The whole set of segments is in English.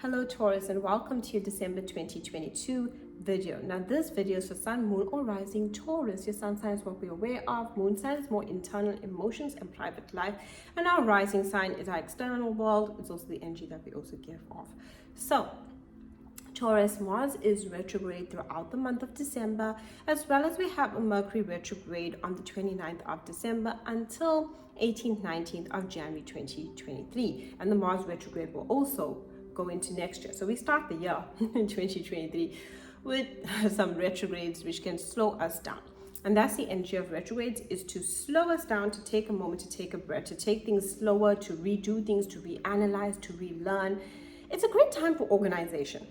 Hello Taurus, and welcome to your December 2022 video. Now this video is for Sun, Moon or Rising Taurus. Your Sun sign is what we're aware of, Moon sign is more internal emotions and private life, and our Rising sign is our external world. It's also the energy that we also give off. So Taurus, Mars is retrograde throughout the month of December, as well as we have a Mercury retrograde on the 29th of December until 18th, 19th of January 2023. And the Mars retrograde will also go into next year. So we start the year in 2023 with some retrogrades which can slow us down. And that's the energy of retrogrades, is to slow us down, to take a moment, to take a breath, to take things slower, to redo things, to reanalyze, to relearn. It's a great time for organization,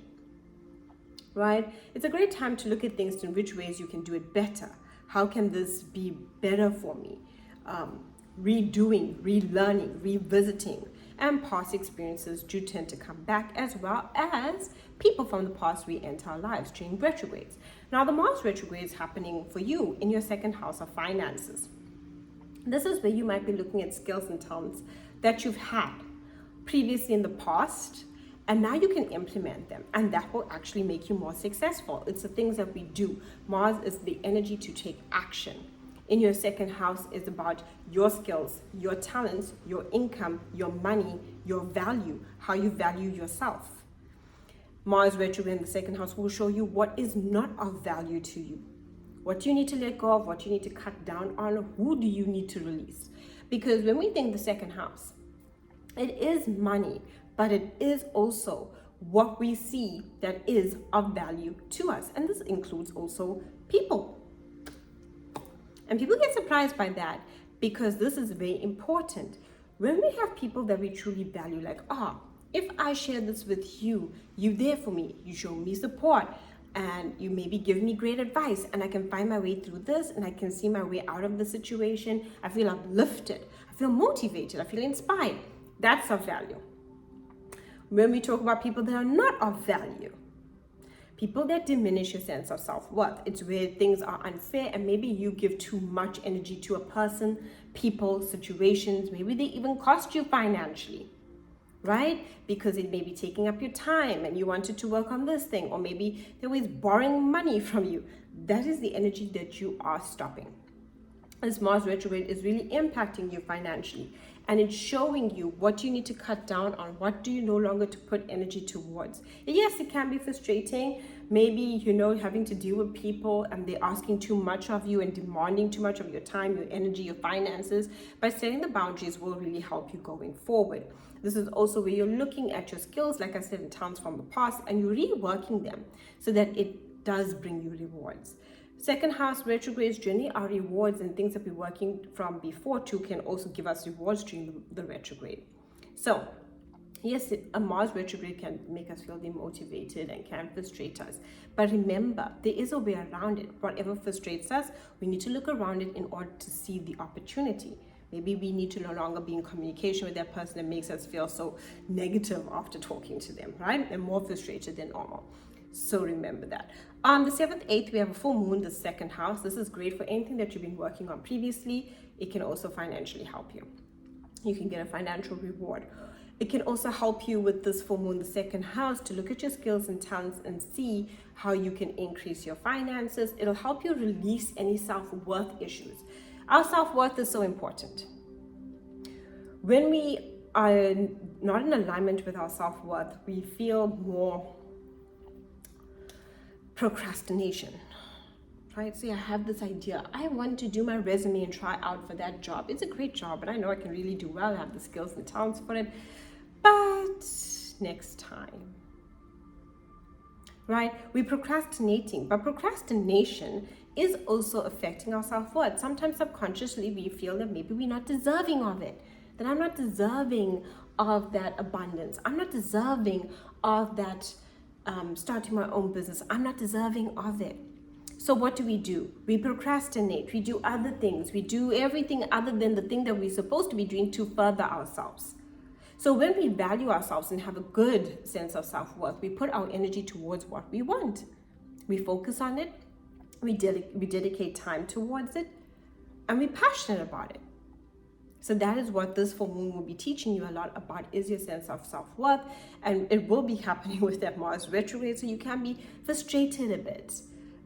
right? It's a great time to look at things in which ways you can do it better. How can this be better for me? Redoing, relearning, revisiting, and past experiences do tend to come back, as well as people from the past re-enter our lives during retrogrades. Now the Mars retrograde is happening for you in your second house of finances. This is where you might be looking at skills and talents that you've had previously in the past, and now you can implement them, and that will actually make you more successful. It's the things that we do. Mars is the energy to take action. In your second house is about your skills, your talents, your income, your money, your value, how you value yourself. Mars retrograde in the second house will show you what is not of value to you. What do you need to let go of? What do you need to cut down on? Who do you need to release? Because when we think the second house, it is money, but it is also what we see that is of value to us. And this includes also people. And people get surprised by that, because this is very important. When we have people that we truly value, like, if I share this with you, you're there for me, you show me support, and you maybe give me great advice, and I can find my way through this, and I can see my way out of the situation. I feel uplifted, I feel motivated, I feel inspired. That's of value. When we talk about people that are not of value, people that diminish your sense of self-worth, it's where things are unfair and maybe you give too much energy to a person, people, situations. Maybe they even cost you financially, right? Because it may be taking up your time and you wanted to work on this thing, or maybe they're always borrowing money from you. That is the energy that you are stopping. This Mars retrograde is really impacting you financially, and it's showing you what you need to cut down on, what do you no longer to put energy towards. Yes, it can be frustrating, maybe, having to deal with people and they're asking too much of you and demanding too much of your time, your energy, your finances, but setting the boundaries will really help you going forward. This is also where you're looking at your skills, like I said, in talents from the past, and you're reworking them so that it does bring you rewards. Second house retrogrades generally are rewards, and things that we're working from before too can also give us rewards during the retrograde. So yes, a Mars retrograde can make us feel demotivated and can frustrate us. But remember, there is a way around it. Whatever frustrates us, we need to look around it in order to see the opportunity. Maybe we need to no longer be in communication with that person that makes us feel so negative after talking to them, right? And more frustrated than normal. So remember that. On the 7th, 8th, we have a full moon, the second house. This is great for anything that you've been working on previously. It can also financially help you. You can get a financial reward. It can also help you with this full moon, the second house, to look at your skills and talents and see how you can increase your finances. It'll help you release any self-worth issues. Our self-worth is so important. When we are not in alignment with our self-worth, we feel more procrastination, right? So I have this idea, I want to do my resume and try out for that job. It's a great job, and I know I can really do well, I have the skills and talents for it, but next time, right? We're procrastinating, but procrastination is also affecting our self-worth. Sometimes subconsciously we feel that maybe we're not deserving of it, that I'm not deserving of that abundance, I'm not deserving of that starting my own business, I'm not deserving of it. So what do? We procrastinate, we do other things, we do everything other than the thing that we're supposed to be doing to further ourselves. So when we value ourselves and have a good sense of self-worth, we put our energy towards what we want. We focus on it, we dedicate time towards it, and we're passionate about it. So that is what this full moon will be teaching you a lot about, is your sense of self-worth. And it will be happening with that Mars retrograde, so you can be frustrated a bit.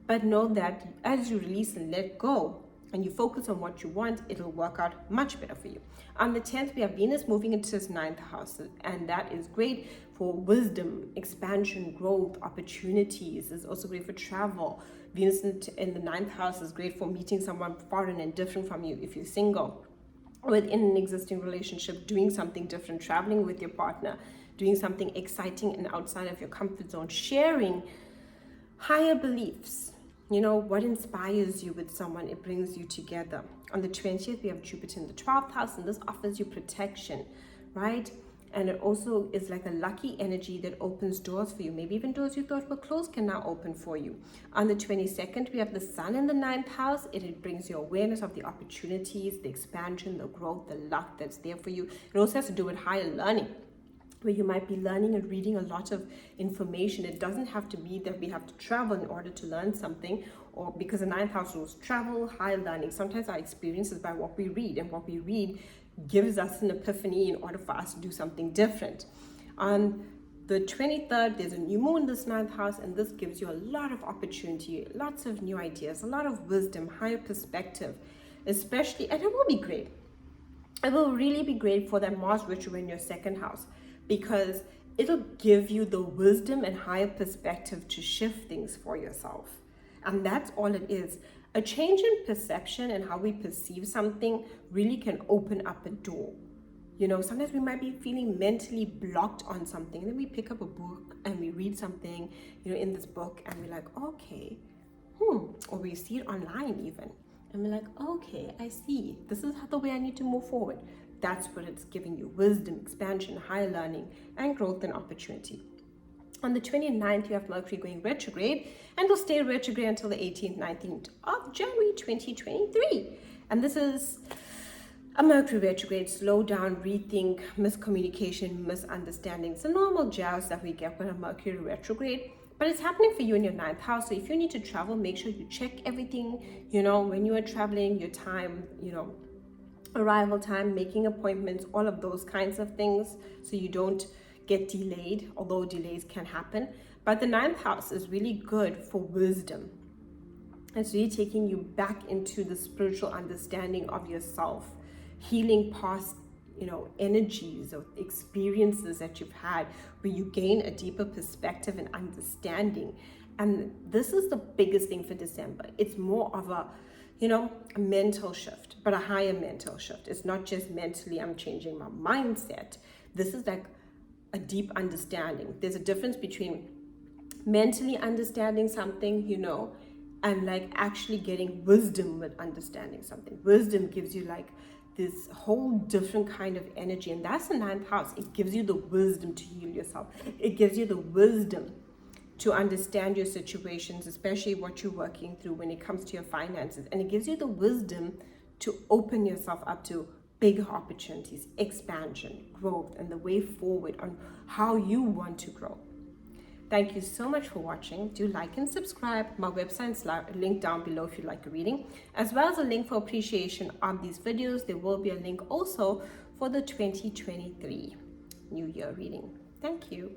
But know that as you release and let go, and you focus on what you want, it'll work out much better for you. On the 10th, we have Venus moving into this 9th house, and that is great for wisdom, expansion, growth, opportunities. It's also great for travel. Venus in the 9th house is great for meeting someone foreign and different from you if you're single. Within an existing relationship, doing something different, traveling with your partner, doing something exciting and outside of your comfort zone, sharing higher beliefs. You know, what inspires you with someone, it brings you together. On the 20th, we have Jupiter in the 12th house, and this offers you protection, right? And it also is like a lucky energy that opens doors for you. Maybe even doors you thought were closed can now open for you. On the 22nd, we have the Sun in the 9th house. It brings you awareness of the opportunities, the expansion, the growth, the luck that's there for you. It also has to do with higher learning, where you might be learning and reading a lot of information. It doesn't have to be that we have to travel in order to learn something, or because the 9th house rules travel, high learning. Sometimes our experience is by what we read, and what we read gives us an epiphany in order for us to do something different. On the 23rd, there's a new moon in this 9th house, and this gives you a lot of opportunity, lots of new ideas, a lot of wisdom, higher perspective, especially, and it will be great. It will really be great for that Mars retrograde in your 2nd house, because it'll give you the wisdom and higher perspective to shift things for yourself. And that's all it is. A change in perception and how we perceive something really can open up a door. You know, sometimes we might be feeling mentally blocked on something, and then we pick up a book and we read something, you know, in this book, and we're like, okay, or we see it online even, and we're like, okay, I see. This is the way I need to move forward. That's what it's giving you: wisdom, expansion, higher learning, and growth and opportunity. On the 29th, you have Mercury going retrograde, and will stay retrograde until the 18th, 19th of January 2023. And this is a Mercury retrograde. Slow down, rethink, miscommunication, misunderstandings, the normal jazz that we get with a Mercury retrograde. But it's happening for you in your 9th house. So if you need to travel, make sure you check everything, you know, when you are traveling, your time, you know, arrival time, making appointments, all of those kinds of things, so you don't get delayed, although delays can happen. But the 9th house is really good for wisdom. It's really taking you back into the spiritual understanding of yourself, healing past, you know, energies or experiences that you've had, where you gain a deeper perspective and understanding. And this is the biggest thing for December. It's more of a, you know, a mental shift, but a higher mental shift. It's not just mentally, I'm changing my mindset. This is like a deep understanding. There's a difference between mentally understanding something, you know, and like actually getting wisdom with understanding something. Wisdom gives you like this whole different kind of energy, and that's the 9th house. It gives you the wisdom to heal yourself. It gives you the wisdom to understand your situations, especially what you're working through when it comes to your finances. And it gives you the wisdom to open yourself up to bigger opportunities, expansion, growth, and the way forward on how you want to grow. Thank you so much for watching. Do like and subscribe. My website is linked down below if you like a reading, as well as a link for appreciation on these videos. There will be a link also for the 2023 New Year reading. Thank you.